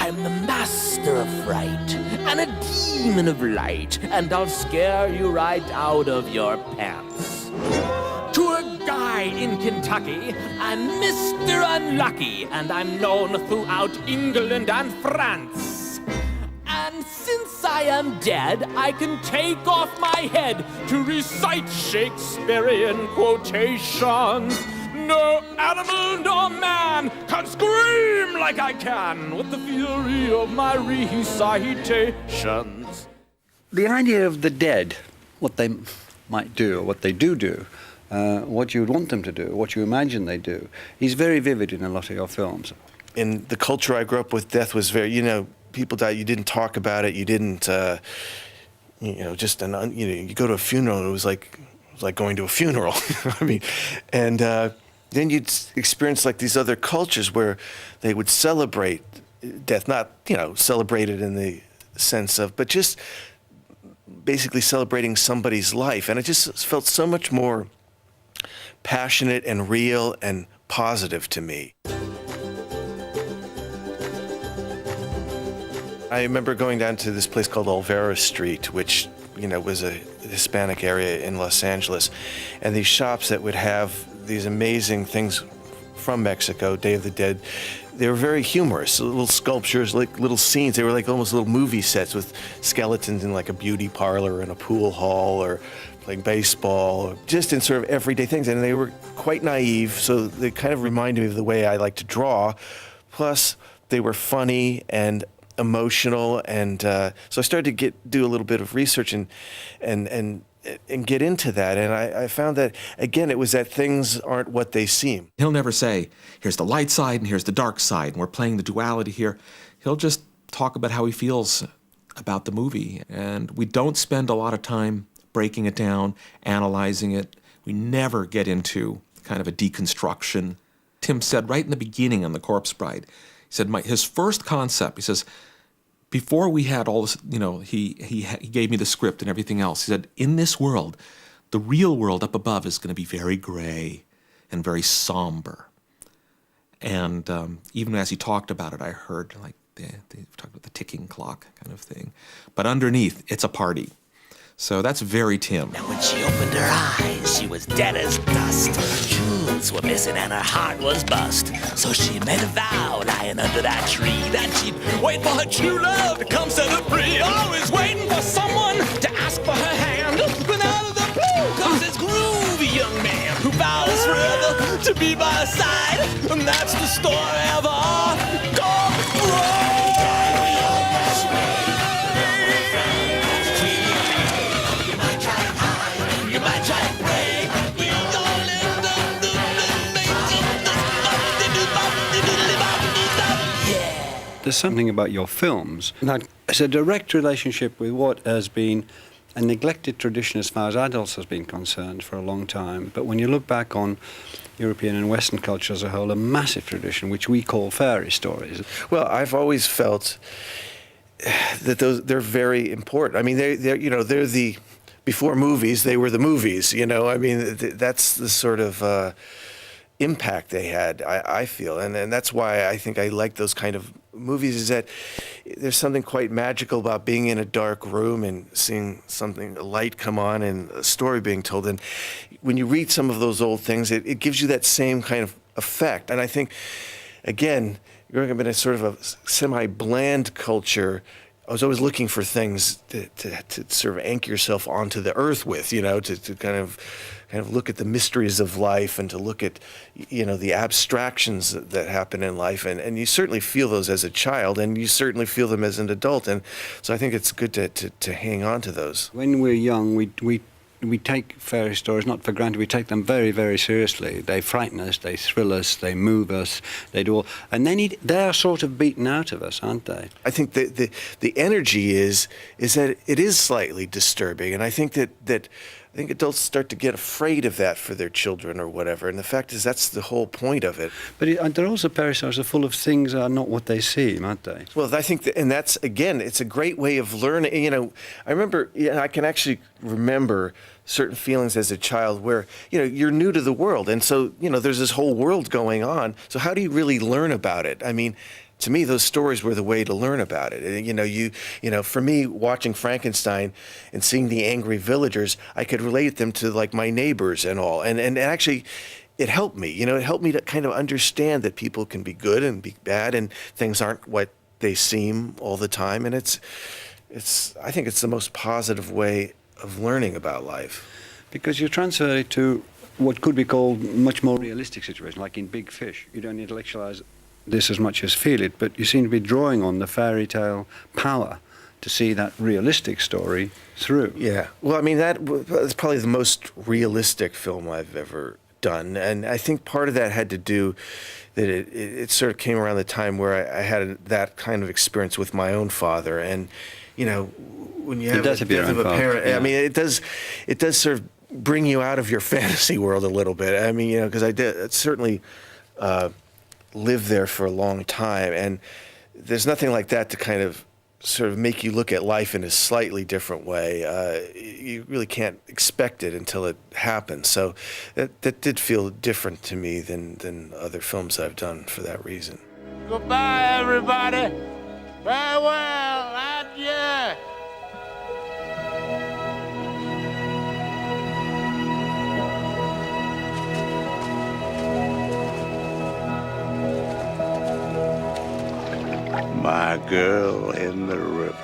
I'm the master of fright and a demon of light, and I'll scare you right out of your pants. Tour guide in Kentucky, I'm Mr. Unlucky, and I'm known throughout England and France. And since I am dead, I can take off my head to recite Shakespearean quotations. No animal nor man can scream like I can with the fury of my recitations. The idea of the dead, what they might do or what they do, what you would want them to do, what you imagine they do, is very vivid in a lot of your films. In the culture I grew up with, death was very, people died, you didn't talk about it, you didn't, you go to a funeral, it was like going to a funeral. I mean, and then you'd experience like these other cultures where they would celebrate death, not, celebrate it in the sense of, but just basically celebrating somebody's life. And it just felt so much more passionate and real and positive to me. I remember going down to this place called Olvera Street, which, was a Hispanic area in Los Angeles, and these shops that would have these amazing things from Mexico, Day of the Dead. They were very humorous, little sculptures, like little scenes. They were like almost little movie sets with skeletons in like a beauty parlor and a pool hall or playing baseball, or just in sort of everyday things. And they were quite naive, so they kind of reminded me of the way I like to draw. Plus, they were funny and emotional, and so I started to do a little bit of research and get into that, and I found that, again, it was that things aren't what they seem. He'll never say, here's the light side and here's the dark side, and we're playing the duality here. He'll just talk about how he feels about the movie, and we don't spend a lot of time breaking it down, analyzing it. We never get into kind of a deconstruction. Tim said right in the beginning on The Corpse Bride, he said his first concept, he says, before we had all this, he gave me the script and everything else. He said, in this world, the real world up above is going to be very gray and very somber. And even as he talked about it, I heard they talked about the ticking clock kind of thing. But underneath, it's a party. So that's very Tim. Now when she opened her eyes, she was dead as dust. Her jewels were missing and her heart was bust. So she made a vow lying under that tree that she'd wait for her true love to come set her free. Always waiting for someone to ask for her hand. But out of the blue comes this groovy young man who vows forever to be by her side. And that's the story of our dog bride. There's something about your films that has a direct relationship with what has been a neglected tradition as far as adults has been concerned for a long time. But when you look back on European and Western culture as a whole, a massive tradition, which we call fairy stories. Well, I've always felt that they're very important. I mean, they're the, before movies, they were the movies, I mean, that's the sort of impact they had, I feel. And that's why I think I like those kind of movies, is that there's something quite magical about being in a dark room and seeing a light come on and a story being told. And when you read some of those old things, it gives you that same kind of effect. And I think, again, growing up in a sort of a semi-bland culture, I was always looking for things to sort of anchor yourself onto the earth with, to kind of look at the mysteries of life and to look at, the abstractions that happen in life. And you certainly feel those as a child, and you certainly feel them as an adult. And so I think it's good to hang on to those. When we're young, we take fairy stories not for granted. We take them very, very seriously. They frighten us, they thrill us, they move us, they do all. And then they are sort of beaten out of us, aren't they? I think the energy is that it is slightly disturbing, and I think that adults start to get afraid of that for their children or whatever. And the fact is, that's the whole point of it. But they're also fairy stories are full of things that are not what they seem, aren't they? Well, I think and that's, again, it's a great way of learning. I remember, I can actually remember certain feelings as a child where, you're new to the world. And so, there's this whole world going on. So how do you really learn about it? I mean, to me, those stories were the way to learn about it. And, for me, watching Frankenstein and seeing the angry villagers, I could relate them to like my neighbors and all. And actually, it helped me. It helped me to kind of understand that people can be good and be bad, and things aren't what they seem all the time. And I think it's the most positive way of learning about life. Because you transfer it to what could be called much more realistic situation, like in Big Fish. You don't intellectualize this as much as feel it, but you seem to be drawing on the fairy tale power to see that realistic story through. Yeah. Well, I mean, that's probably the most realistic film I've ever done. And I think part of that had to do that it sort of came around the time where I had that kind of experience with my own father. And, when you have a death of a parent, yeah. I mean, it does sort of bring you out of your fantasy world a little bit. I mean, because I did certainly lived there for a long time, and there's nothing like that to kind of sort of make you look at life in a slightly different way. You really can't expect it until it happens. So that did feel different to me than other films I've done for that reason. Goodbye, everybody. Farewell, adieu. My girl in the river.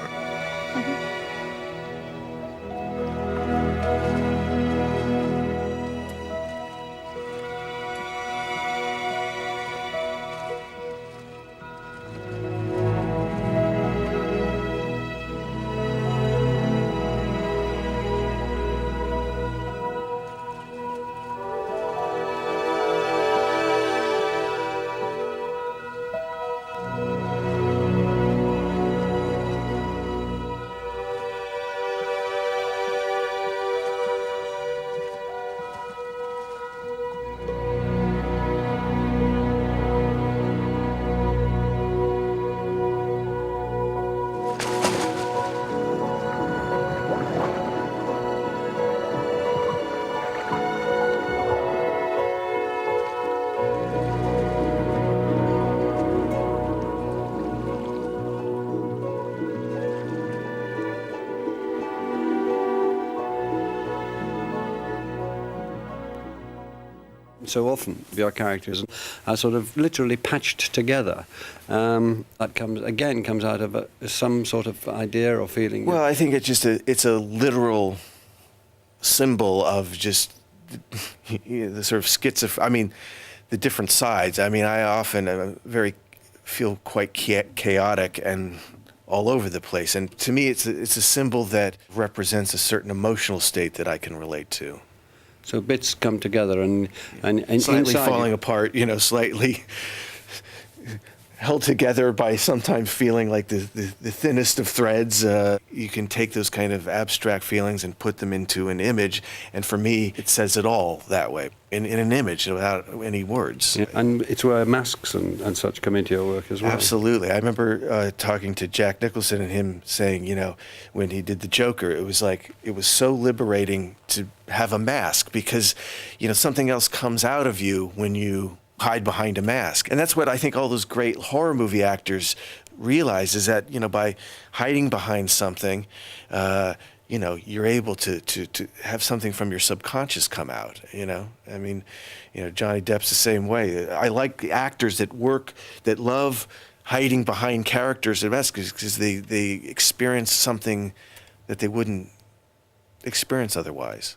So often your characters are sort of literally patched together. That comes out of some sort of idea or feeling. Well, I think it's a literal symbol of just the sort of the different sides. I mean, I often feel quite chaotic and all over the place. And to me, it's a symbol that represents a certain emotional state that I can relate to. So bits come together and slightly falling apart, slightly held together by sometimes feeling like the thinnest of threads. You can take those kind of abstract feelings and put them into an image, and for me, it says it all that way, in an image without any words. Yeah, and it's where masks and such come into your work as well. Absolutely. I remember talking to Jack Nicholson and him saying, when he did the Joker, it was so liberating to have a mask because, something else comes out of you when you hide behind a mask. And that's what I think all those great horror movie actors realize is that, by hiding behind something, you're able to have something from your subconscious come out, I mean, Johnny Depp's the same way. I like the actors that love hiding behind characters and masks because they experience something that they wouldn't experience otherwise.